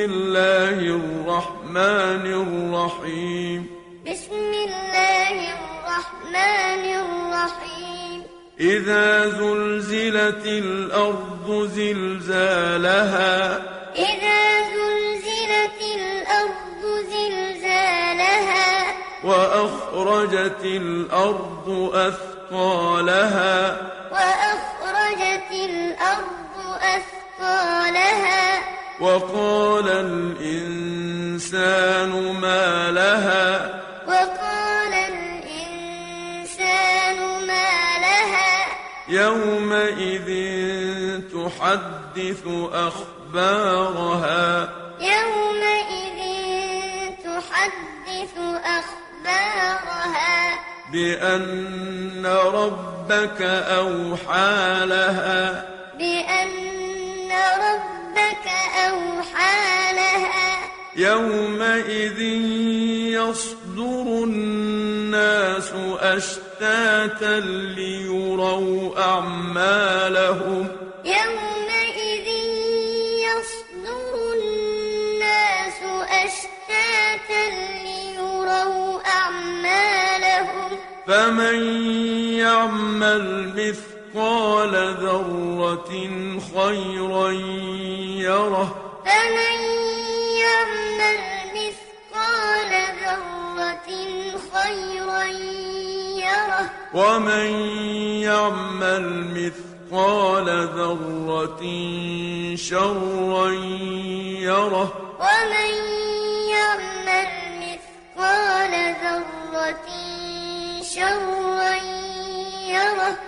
الله الرحمن الرحيم بسم الله الرحمن الرحيم إذا زلزلت الأرض زلزالها إذا زلزلت الأرض زلزالها وأخرجت الأرض أثقالها وأخرجت الأرض أثقالها وقال الإنسان ما لها وقال الإنسان ما لها يومئذ تحدث أخبارها يومئذ تحدث أخبارها بأن ربك أوحى لها بأن ربك أوحى لها يومئذ يصدر الناس أشتاتا ليروا أعمالهم يومئذ يصدر الناس أشتاتا ليروا أعمالهم فمن يعمل مثقال ذرة خيرا يره فمن يعمل مثقال ذرة خيرا يره ومن يعمل مثقال ذرة شرا يره ومن يعمل مثقال ذرة شرا يره